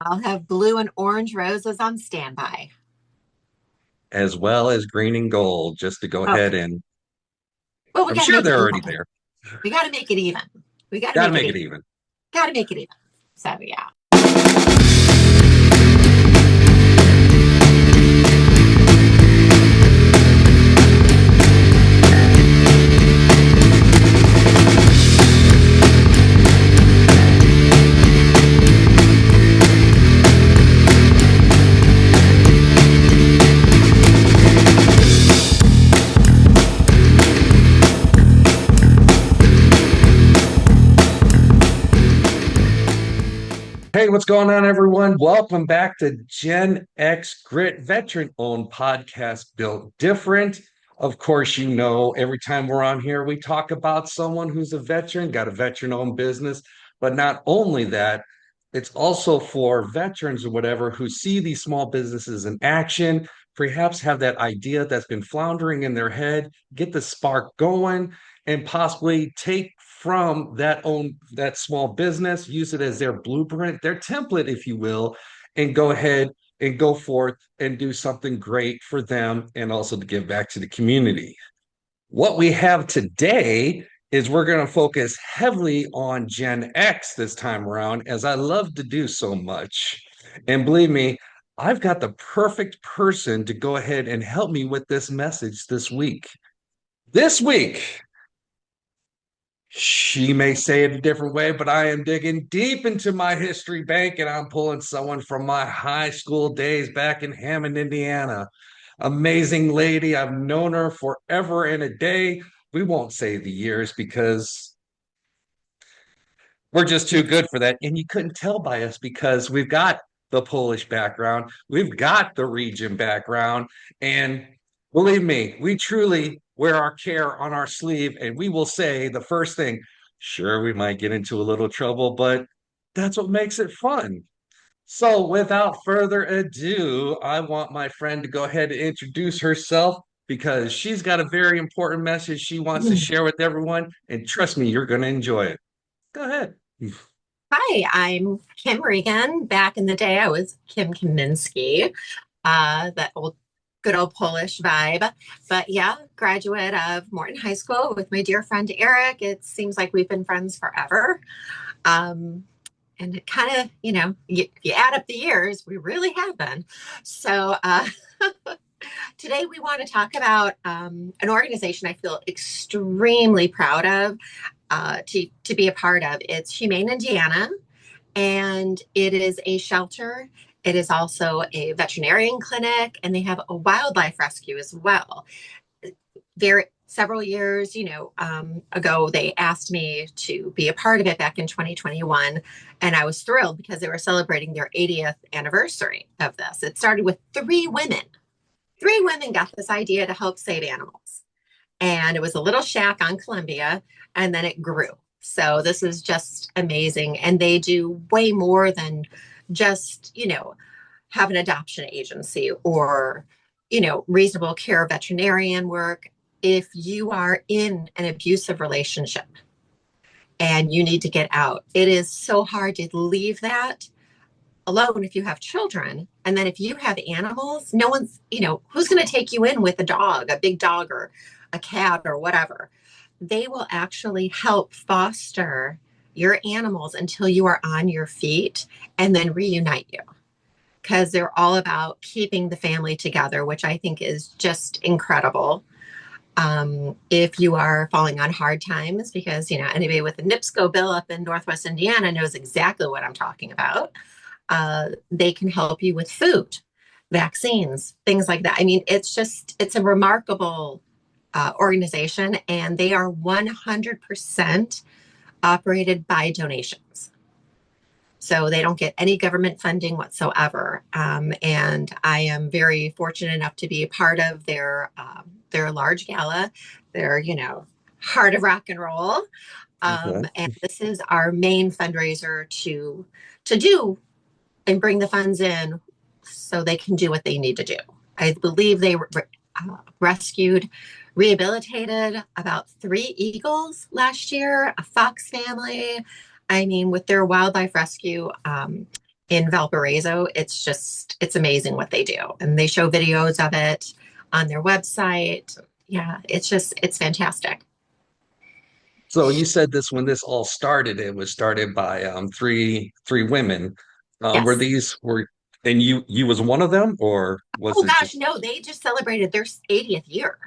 I'll have blue and orange roses on standby. as well as green and gold, just to go Oh, ahead and well, we I'm got to sure make it they're already even. there. We got to make it even. We got to Got to make it make even. it even. Got to make it even. So, yeah. Hey, what's going on, everyone? Welcome back to Gen X Grit, veteran-owned podcast built different. Of course, every time we're on here, we talk about someone who's a veteran, got a veteran-owned business. But not only that, it's also for veterans or whatever who see these small businesses in action, perhaps have that idea that's been floundering in their head, get the spark going, and possibly take from that small business, use it as their blueprint, their template, if you will, and go ahead and go forth and do something great for them and also to give back to the community. What we have today is we're going to focus heavily on Gen X this time around, as I love to do so much. And believe me, I've got the perfect person to go ahead and help me with this message this week. This week, she may say it a different way, but I am digging deep into my history bank and I'm pulling someone from my high school days back in Hammond, Indiana. Amazing lady. I've known her forever and a day. We won't say the years because we're just too good for that. And you couldn't tell by us because we've got the Polish background, we've got the region background, and believe me, we truly wear our care on our sleeve, and we will say the first thing. Sure, we might get into a little trouble, but that's what makes it fun. So, without further ado, I want my friend to go ahead and introduce herself because she's got a very important message she wants to share with everyone. And trust me, you're going to enjoy it. Go ahead. Hi, I'm Kim Regan. Back in the day, I was Kim Kaminsky, that good old Polish vibe. But yeah, graduate of Morton High School with my dear friend Eric. It seems like we've been friends forever. Um, and it kind of, you add up the years, we really have been. So today we want to talk about an organization I feel extremely proud of to be a part of. It's Humane Indiana, and it is a shelter. It is also a veterinarian clinic, and they have a wildlife rescue as well. There, several years, ago, they asked me to be a part of it back in 2021, and I was thrilled because they were celebrating their 80th anniversary of this. It started with three women. Three women got this idea to help save animals, and it was a little shack on Columbia, and then it grew. So this is just amazing, and they do way more than just have an adoption agency or reasonable care veterinarian work. If you are in an abusive relationship and you need to get out, it is so hard to leave that alone if you have children. And then if you have animals, no one's, who's going to take you in with a dog, a big dog or a cat or whatever. They will actually help foster your animals until you are on your feet and then reunite you, because they're all about keeping the family together, which I think is just incredible. If you are falling on hard times, because anybody with a NIPSCO bill up in Northwest Indiana knows exactly what I'm talking about. They can help you with food, vaccines, things like that. I mean, it's a remarkable organization, and they are 100% operated by donations. So they don't get any government funding whatsoever. And I am very fortunate enough to be a part of their large gala, their, heart of rock and roll. Okay. And this is our main fundraiser to do and bring the funds in so they can do what they need to do. I believe they rescued, rehabilitated about three eagles last year, a fox family. I mean, with their wildlife rescue, in Valparaiso. It's amazing what they do. And they show videos of it on their website. Yeah, it's fantastic. So you said this when this all started, it was started by three women. Were Yes. these were and you was one of them, or was Oh it gosh, just no, they just celebrated their 80th year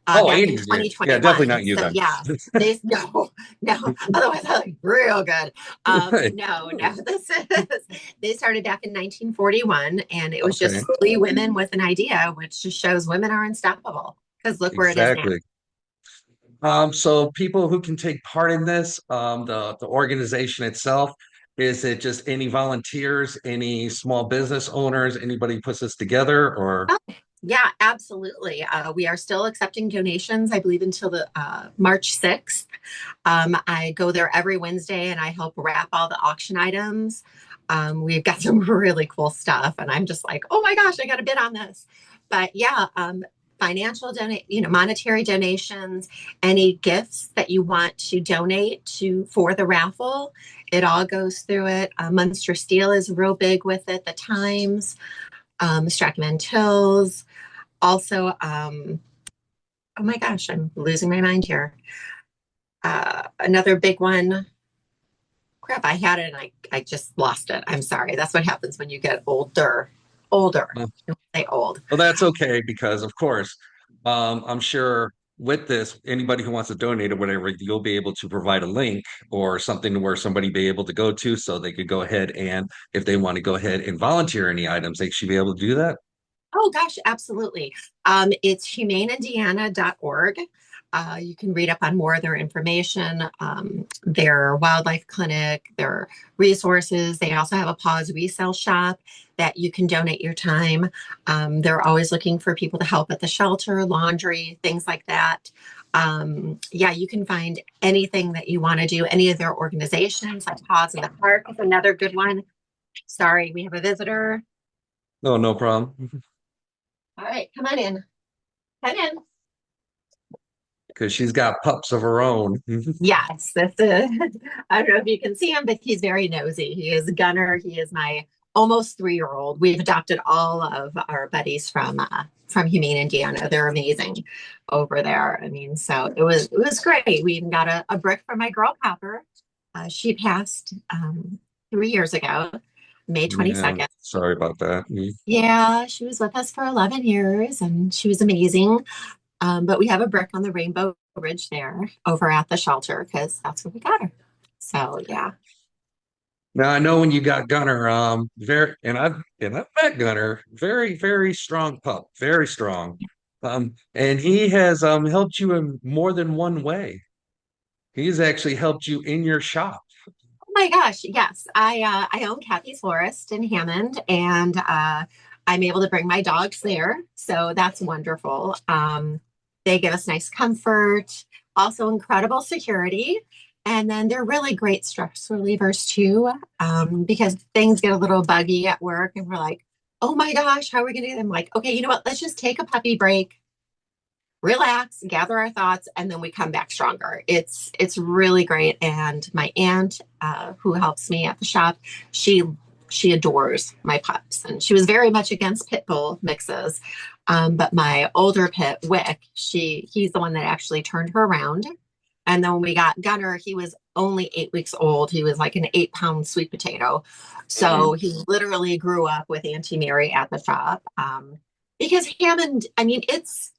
oh, back in 80s year? Yeah, definitely 2021. not you So then. yeah, they no, no, otherwise I like real good. Right. No, no, this is they started back in 1941 and it was Okay, just three women with an idea, which just shows women are unstoppable because look where it is now. exactly. So people who can take part in this, the organization itself, is it just any volunteers, any small business owners, anybody who puts this together, or Oh, yeah, absolutely. We are still accepting donations, I believe, until the March 6th. I go there every Wednesday and I help wrap all the auction items. We've got some really cool stuff, and I'm just like, oh my gosh, I got to bid on this. But yeah, financial donate, monetary donations, any gifts that you want to donate to for the raffle, it all goes through it. Munster Steel is real big with it. The Times, Strachan Tills, also. Oh my gosh, I'm losing my mind here. Another big one. Crap, I had it and I just lost it. I'm sorry. That's what happens when you get older. Older. well, Don't say old. that's okay because of course, I'm sure with this, anybody who wants to donate or whatever, you'll be able to provide a link or something where somebody be able to go to so they could go ahead and if they want to go ahead and volunteer any items, they should be able to do that. Oh gosh, absolutely. It's humaneindiana.org. You can read up on more of their information, their wildlife clinic, their resources. They also have a paws resale shop that you can donate your time. They're always looking for people to help at the shelter, laundry, things like that. Yeah, you can find anything that you want to do. Any of their organizations, like Paws in the Park is another good one. Sorry, we have a visitor. No, no problem. All right, come on in. Come in. Because she's got pups of her own. Yes, that's a, I don't know if you can see him, but he's very nosy. He is Gunner. He is my almost 3-year-old. We've adopted all of our buddies from Humane Indiana. They're amazing over there. I mean, so it was great. We even got a brick from my girl Copper. She passed 3 years ago, May Yeah, 22nd. sorry about that. Yeah, she was with us for 11 years and she was amazing. But we have a brick on the Rainbow Bridge there over at the shelter because that's where we got her. So yeah. Now I know when you got Gunner, very and I've met Gunner, very, very strong pup, very strong. And he has helped you in more than one way. He's actually helped you in your shop. Oh my gosh, yes. I own Kathy's Florist in Hammond and I'm able to bring my dogs there. So that's wonderful. They give us nice comfort, also incredible security. And then they're really great stress relievers too, because things get a little buggy at work and we're like, oh my gosh, how are we gonna do them? Like, okay, you know what? Let's just take a puppy break, relax, gather our thoughts, and then we come back stronger. It's really great. And my aunt, who helps me at the shop, she she adores my pups, and she was very much against pit bull mixes. But my older pit, Wick, he's the one that actually turned her around. And then when we got Gunner, he was only 8 weeks old. He was like an 8-pound sweet potato. So Mhm. he literally grew up with Auntie Mary at the shop. Because Hammond, I mean, it's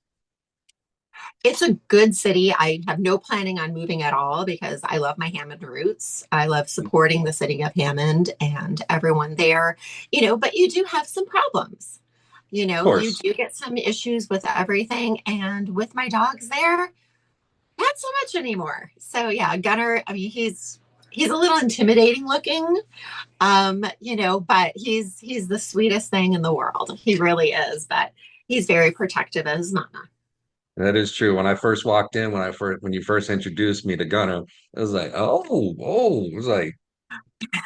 a good city. I have no planning on moving at all because I love my Hammond roots. I love supporting the city of Hammond and everyone there, but you do have some problems. Of You course. do get some issues with everything. And with my dogs there, not so much anymore. So yeah, Gunner, I mean, he's a little intimidating looking, but he's the sweetest thing in the world. He really is, but he's very protective of his mama. That is true. When I first walked in, when you first introduced me to Gunner, I was like, oh, it was like,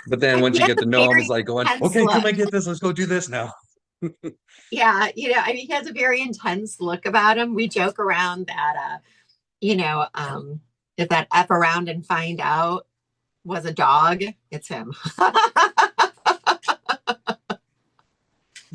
but then once He you has get a to know him, it's very like going, intense okay, come look. and get this. Let's go do this now. Yeah, I mean, he has a very intense look about him. We joke around that, you know, um, if that F around and find out was a dog, it's him.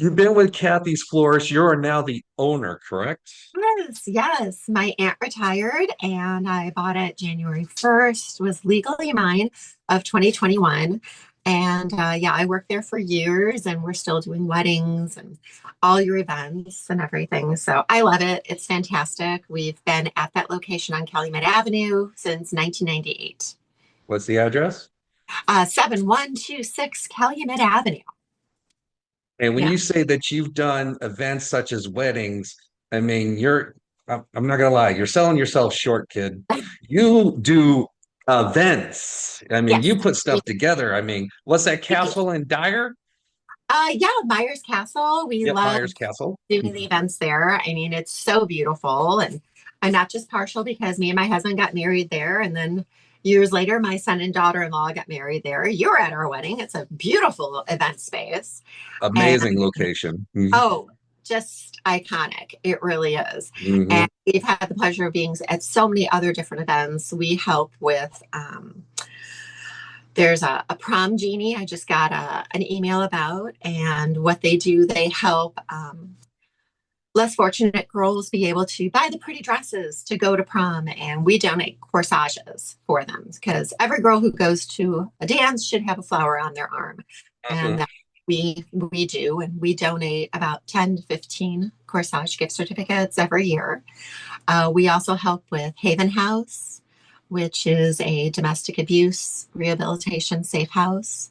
You've been with Kathy's Florist. You are now the owner, correct? Yes, yes. My aunt retired and I bought it January 1st, was legally mine of 2021. And yeah, I worked there for years and we're still doing weddings and all your events and everything. So I love it. It's fantastic. We've been at that location on Calumet Avenue since 1998. What's the address? 7126 Calumet Avenue. And when Yeah. you say that you've done events such as weddings, I mean, I'm not gonna lie, you're selling yourself short, kid. You do events. I mean, Yes. you put stuff together. I mean, what's that We do. castle in Dyer? Yeah, Myers Castle. We Yep, love Myers Castle. doing the events there. I mean, it's so beautiful. And I'm not just partial because me and my husband got married there. And then years later, my son and daughter-in-law got married there. You were at our wedding. It's a beautiful event space. And Amazing location. oh, just iconic. It really is. Mhm. And we've had the pleasure of being at so many other different events. We help with there's a prom genie I just got an email about, and what they do, they help less fortunate girls be able to buy the pretty dresses to go to prom, and we donate corsages for them because every girl who goes to a dance should have a flower on their arm, and Mhm. that we do, and we donate about 10 to 15 corsage gift certificates every year. We also help with Haven House, which is a domestic abuse rehabilitation safe house.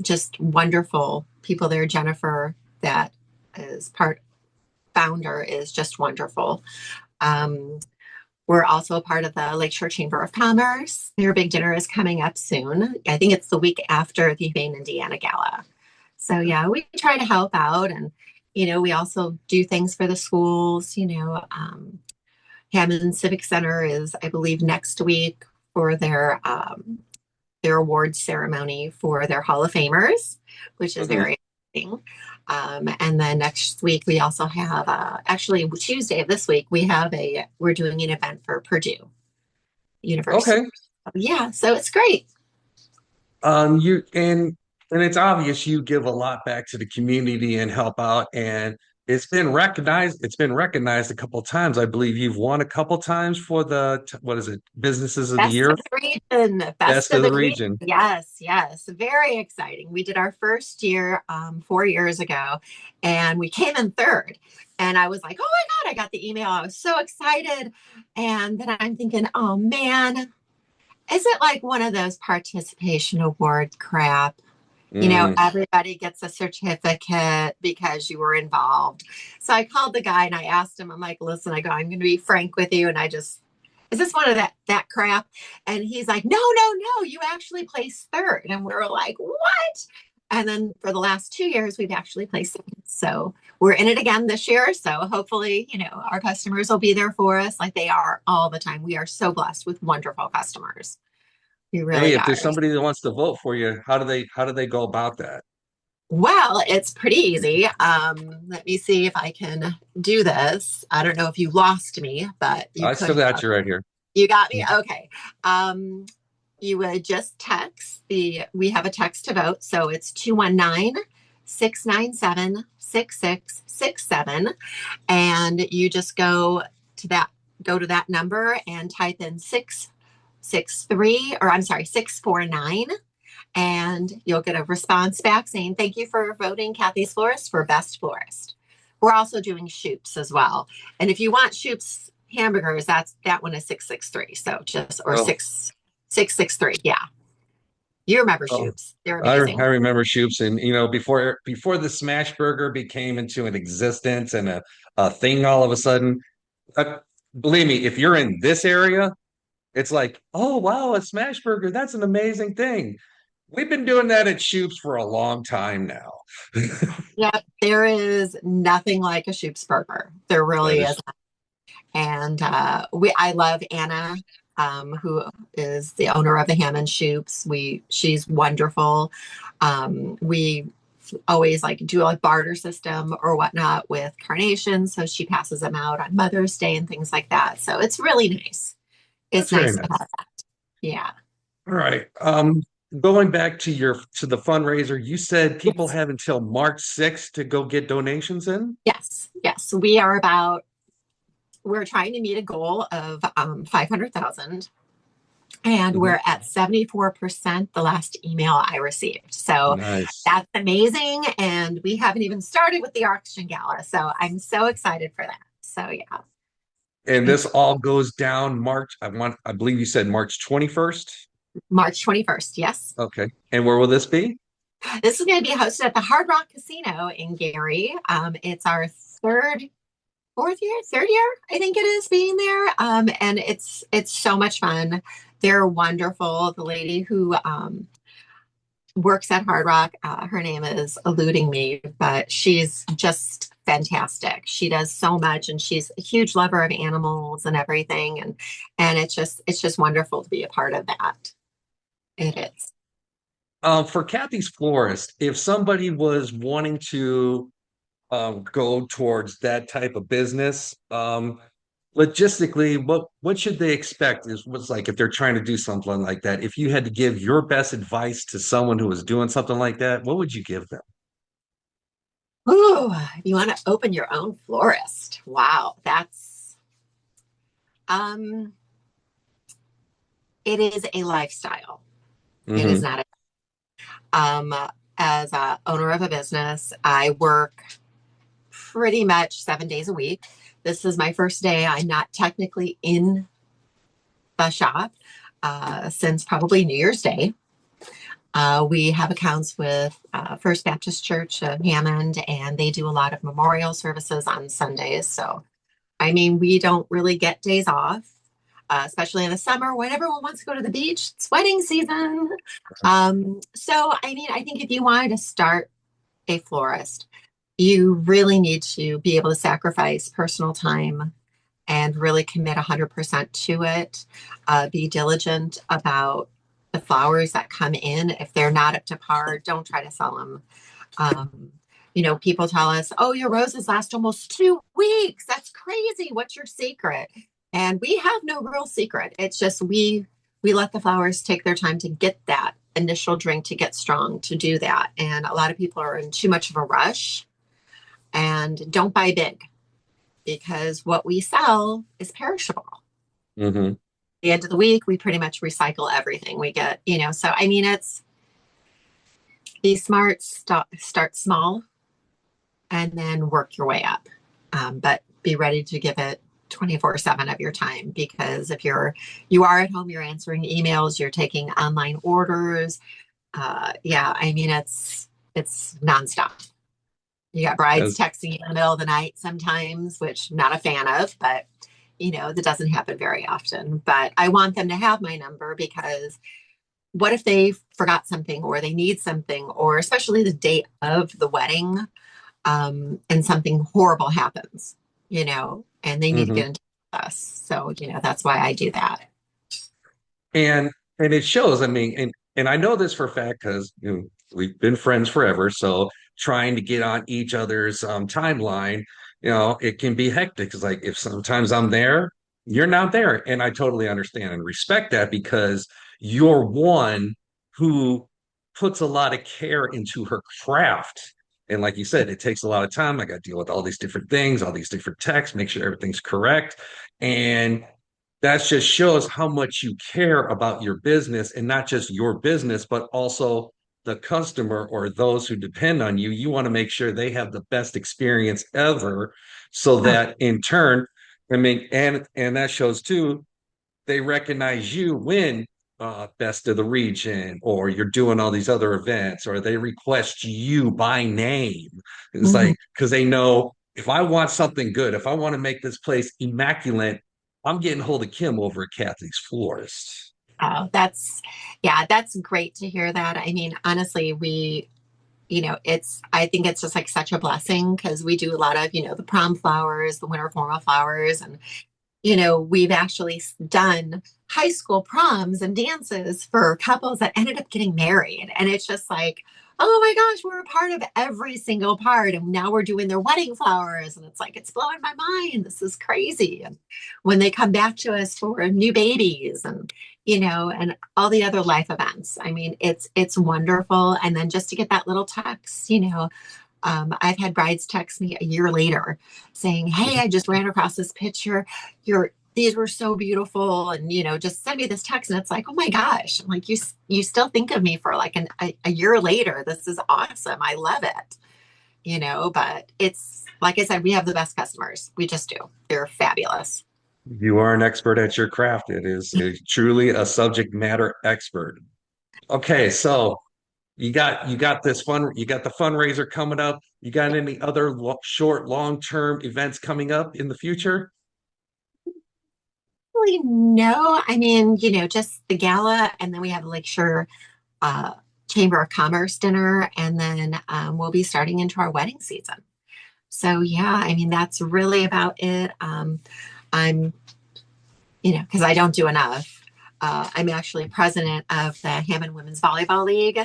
Just wonderful people there. Jennifer, that is part founder, is just wonderful. Um, we're also a part of the Lakeshore Chamber of Commerce. Their big dinner is coming up soon. I think it's the week after the Humane Indiana Gala. So yeah, we try to help out, and we also do things for the schools. Hammond Civic Center is, I believe, next week for their awards ceremony for their Hall of Famers, which is Mhm. very exciting. And then next week we also have, actually Tuesday of this week we're doing an event for Purdue University. Okay. Yeah, so it's great. You and it's obvious you give a lot back to the community and help out, and it's been recognized. It's been recognized a couple times. I believe you've won a couple times for what is it, Businesses of the Best Year, of the region. Best Best of of the the region. Region. Yes, yes. Very exciting. We did our first year 4 years ago, and we came in third. And I was like, oh my God, I got the email. I was so excited. And then I'm thinking, oh man, is it like one of those participation award crap? Mm, Everybody gets a certificate because you were involved. So I called the guy and I asked him, I'm like, listen, I'm going to be frank with you. And is this one of that crap? And he's like, no, no, no, you actually placed third. And we were like, what? And then for the last 2 years, we've actually placed second. So we're in it again this year. So hopefully, our customers will be there for us like they are all the time. We are so blessed with wonderful customers. We hey, really if there's are. somebody that wants to vote for you, how do they go about that? Well, it's pretty easy. Let me see if I can do this. I don't know if you lost me, but you I still could got have. you right here. You got me? Okay. Um, you would just we have a text to vote. So it's 219-697-6667. And you just go to that number and type in 663, or I'm sorry, 649, and you'll get a response back saying, thank you for voting Kathy's Florist for Best Florist. We're also doing Shoops as well. And if you want Shoops hamburgers, that one is 663. So or Oh, 663. Yeah. You remember oh, Shoops. They're I amazing. remember Shoops, and before the smash burger became into an existence and a thing all of a sudden, uh, believe me, if you're in this area, it's like, oh wow, a smash burger, that's an amazing thing. We've been doing that at Shoops for a long time now. Yeah, there is nothing like a Shoops burger. There That really is. is And I love Anna, who is the owner of the Hammond Shoops. She's wonderful. We always like do a barter system or whatnot with carnations, so she passes them out on Mother's Day and things like that. So it's really nice. It's that's very nice to nice. have that. Yeah. All right. going back to the fundraiser, you said people Yes. have until March 6th to go get donations in? Yes. Yes. We're trying to meet a goal of 500,000, and Mhm. we're at 74% the last email I received. So Nice. that's amazing. And we haven't even started with the auction gala. So I'm so excited for that. So yeah, And this it's all goes down I believe you said March 21st. March 21st. Yes. Okay. And where will this be? This is going to be hosted at the Hard Rock Casino in Gary. It's our third year, I think it is being there. And it's so much fun. They're wonderful. The lady who works at Hard Rock, her name is eluding me, but she's just fantastic. She does so much, and she's a huge lover of animals and everything. And it's just wonderful to be a part of that. It is. For Kathy's Florist, if somebody was wanting to go towards that type of business, logistically, what should they expect is what's like if they're trying to do something like that. If you had to give your best advice to someone who was doing something like that, what would you give them? Ooh, you want to open your own florist? Wow, that's um, it is a lifestyle. It is Hmm. not Um, as a owner of a business, I work pretty much 7 days a week. This is my first day. I'm not technically in the shop since probably New Year's Day. We have accounts with First Baptist Church of Hammond, and they do a lot of memorial services on Sundays. So, I mean, we don't really get days off, especially in the summer when everyone wants to go to the beach. It's wedding season. So, I mean, I think if you wanted to start a florist, you really need to be able to sacrifice personal time and really commit 100% to it. Be diligent about the flowers that come in. If they're not up to par, don't try to sell them. Um, people tell us, oh, your roses last almost 2 weeks. That's crazy. What's your secret? And we have no real secret. It's just we let the flowers take their time to get that initial drink to get strong to do that. And a lot of people are in too much of a rush, and don't buy big because what we sell is perishable. At Hmm. the end of the week, we pretty much recycle everything we get, So, I mean, it's be smart, start small, and then work your way up. But be ready to give it 24/7 of your time, because if you are at home, you're answering emails, you're taking online orders. Yeah, I mean, it's nonstop. You got brides As texting you in the middle of the night sometimes, which I'm not a fan of, but that doesn't happen very often. But I want them to have my number, because what if they forgot something or they need something, or especially the date of the wedding, and something horrible happens, and they need to mhm. get in touch with us. So, that's why I do that. and and it shows. I mean, and I know this for a fact because we've been friends forever. So trying to get on each other's timeline, it can be hectic. It's like if sometimes I'm there, you're not there, and I totally understand and respect that because you're one who puts a lot of care into her craft. And like you said, it takes a lot of time. I got to deal with all these different things, all these different texts, make sure everything's correct. And that just shows how much you care about your business, and not just your business, but also the customer or those who depend on you. You want to make sure they have the best experience ever so Oh, that in turn, I mean, and that shows too, they recognize you when best of the region, or you're doing all these other events, or they request you by name. It's mhm. like because they know if I want something good, if I want to make this place immaculate, I'm getting hold of Kim over at Kathy's Florist. Oh, yeah, that's great to hear that. I mean, honestly, I think it's just like such a blessing, because we do a lot of, the prom flowers, the winter formal flowers, and we've actually done high school proms and dances for couples that ended up getting married. And it's just like, oh my gosh, we're a part of every single part. And now we're doing their wedding flowers. And it's like, it's blowing my mind. This is crazy. And when they come back to us for new babies, and, and all the other life events. I mean, it's wonderful. And then just to get that little text, I've had brides text me a year later saying, "Hey, I just ran across this picture. These were so beautiful." And, just send me this text. And it's like, oh my gosh, I'm like, you still think of me for like a year later. This is awesome. I love it, but it's like I said, we have the best customers. We just do. They're fabulous. You are an expert at your craft. It is truly a subject matter expert. Okay, so you got the fundraiser coming up. You got any other short, long-term events coming up in the future? Really, no. I mean, just the gala, and then we have Lakeshore uh, Chamber of Commerce dinner, and then we'll be starting into our wedding season. So yeah, I mean, that's really about it. I'm, because I don't do enough. I'm actually president of the Hammond Women's Volleyball League.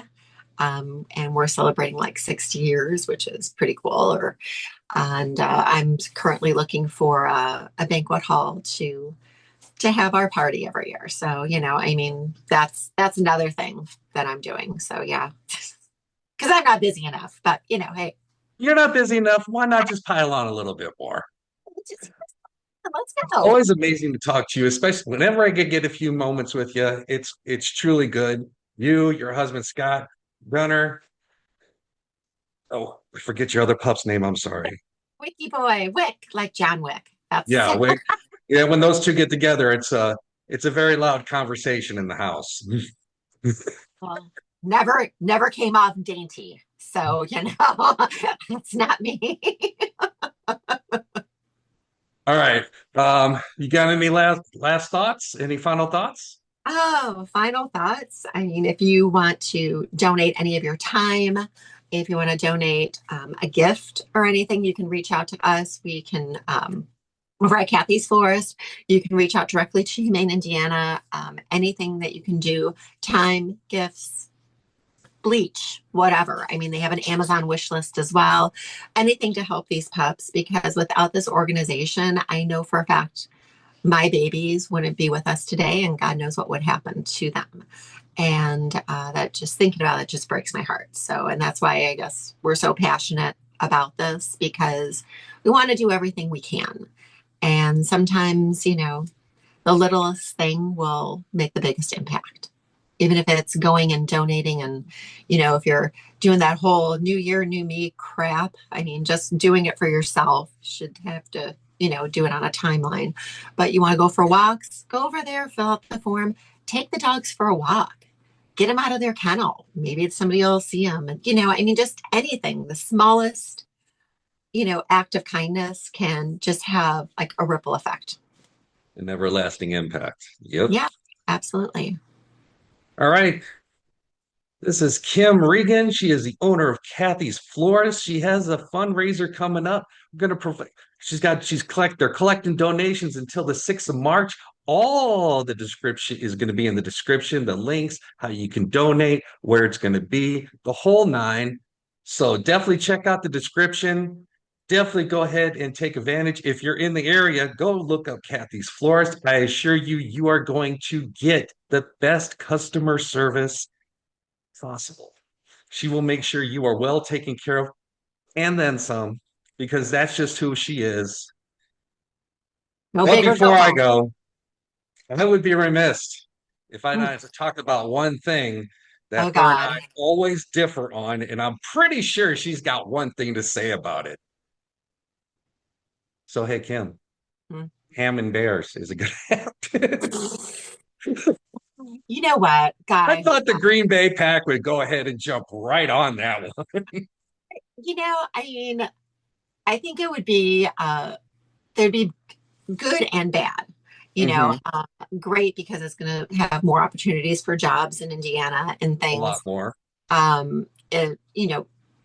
And we're celebrating like 60 years, which is pretty cool. And I'm currently looking for a banquet hall to have our party every year. So, I mean, that's another thing that I'm doing. So yeah, because I'm not busy enough. But hey, You're not busy enough. Why not just pile on a little bit more? just, let's go. Always amazing to talk to you, especially whenever I get a few moments with you. It's truly good. You, your husband Scott, Gunner. Oh, I forget your other pup's name. I'm sorry. Wicky boy, Wick, like John Wick. That's Yeah, wait. Yeah, when those two get together, it's a very loud conversation in the house. well, never came off dainty. So, that's not me. All right. You got any last thoughts? Any final thoughts? Oh, final thoughts. I mean, if you want to donate any of your time, if you want to donate a gift or anything, you can reach out to us. We can, over at Kathy's Florist, you can reach out directly to Humane Indiana. Anything that you can do, time, gifts, bleach, whatever. I mean, they have an Amazon wish list as well. Anything to help these pups, because without this organization, I know for a fact my babies wouldn't be with us today, and God knows what would happen to them. And that, just thinking about it, just breaks my heart. So, and that's why I guess we're so passionate about this, because we want to do everything we can. And sometimes, the littlest thing will make the biggest impact. Even if it's going and donating, and, if you're doing that whole new year, new me crap, I mean, just doing it for yourself should have to, do it on a timeline. But you want to go for walks, go over there, fill out the form, take the dogs for a walk, get them out of their kennel. Maybe it's somebody will see them. And, I mean, just anything, the smallest, act of kindness can just have like a ripple effect. An everlasting impact. Yep. Yeah, absolutely. All right. This is Kim Regan. She is the owner of Kathy's Florist. She has a fundraiser coming up. We're going to provide. They're collecting donations until the 6th of March. All the description is going to be in the description, the links, how you can donate, where it's going to be, the whole nine. So definitely check out the description. Definitely go ahead and take advantage. If you're in the area, go look up Kathy's Florist. I assure you, you are going to get the best customer service possible. She will make sure you are well taken care of, and then some, because that's just who she is. No But big or before no I home. go, I would be remiss if I Mm. not to talk about one thing Oh that her and God. I always differ on, and I'm pretty sure she's got one thing to say about it. So, hey, Kim, Mm. Hammond Bears is a good act. You know what, I guy? thought the Green Bay Pack would go ahead and jump right on that one. I mean, I think it would be there'd be good and bad. Hmm. Great because it's going to have more opportunities for jobs in Indiana and A lot things. more. It,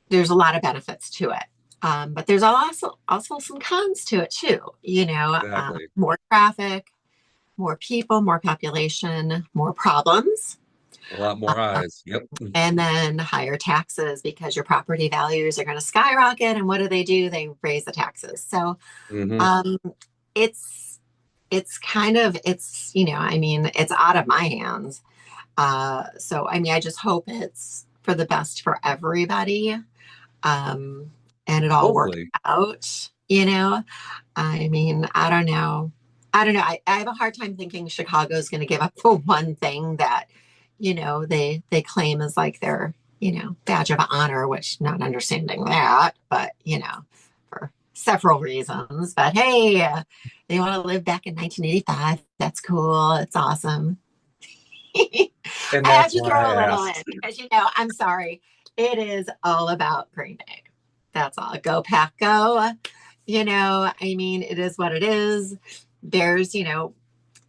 there's a lot of benefits to it. But there's also some cons to it too. Exactly. More traffic, more people, more population, more problems. A lot more Uh, eyes. Yep. and then higher taxes because your property values are going to skyrocket. And what do? They raise the taxes. So Hmm. um, it's it's kind of it's I mean it's out of my hands. So I mean I just hope it's for the best for everybody. Um, and it all works Hopefully. out, you know. I mean, I don't know. I don't know. I have a hard time thinking Chicago's going to give up the one thing that, they claim as like their, badge of honor, which not understanding that, but for several reasons. But hey, they want to live back in 1985. That's cool. It's awesome. I And have that's to why throw I a little in asked. because I'm sorry. It is all about Green Bay. That's all. Go Pack Go. I mean, it is what it is. There's,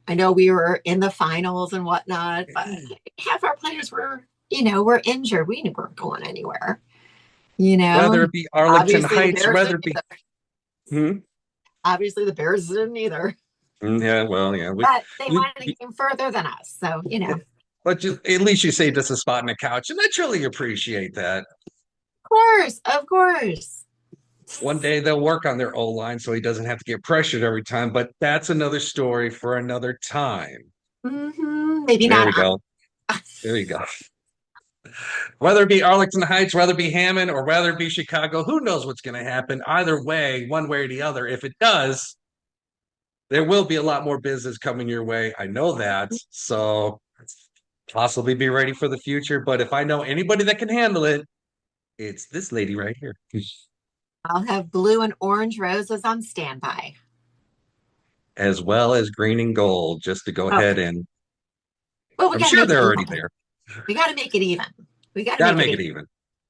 I know we were in the finals and whatnot, but half our players were injured. We weren't going anywhere. You Whether know, it be Arlington obviously the Heights, Bears whether didn't it be either. hmm? Obviously the Bears didn't either. Yeah, well, yeah, But they we, went a game further than us. So. but just at least you saved us a spot in the couch, and I truly appreciate that. Of course, of course. One day they'll work on their O line so he doesn't have to get pressured every time, but that's another story for another time. Maybe There not. we go. There you go. Whether it be Arlington Heights, whether it be Hammond, or whether it be Chicago, who knows what's going to happen? Either way, one way or the other. If it does, there will be a lot more business coming your way. I know that. So possibly be ready for the future. But if I know anybody that can handle it, it's this lady right here, I'll have blue and orange roses on standby. as well as green and gold, just to go Oh, ahead and well, we I'm got to sure make it they're already even. there. We got to make it even. We got to Got to make it make even. it even.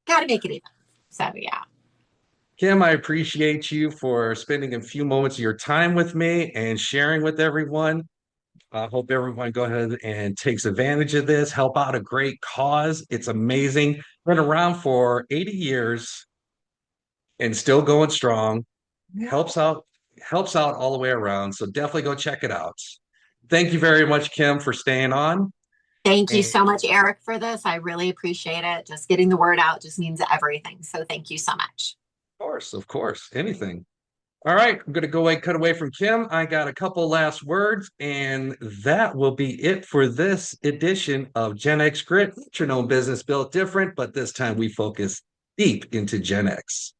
Got to make it even. So, yeah. Kim, I appreciate you for spending a few moments of your time with me and sharing with everyone. I hope everyone go ahead and takes advantage of this, help out a great cause. It's amazing. Been around for 80 years and still going strong. Helps out, helps out all the way around. So definitely go check it out. Thank you very much, Kim, for staying on. Thank you And so much, Eric, for this. I really appreciate it. Just getting the word out just means everything. So, thank you so much. of course, anything. All right, I'm going to go away, cut away from Kim. I got a couple last words, and that will be it for this edition of Gen X Grit. Your known business built different, but this time we focus deep into Gen X.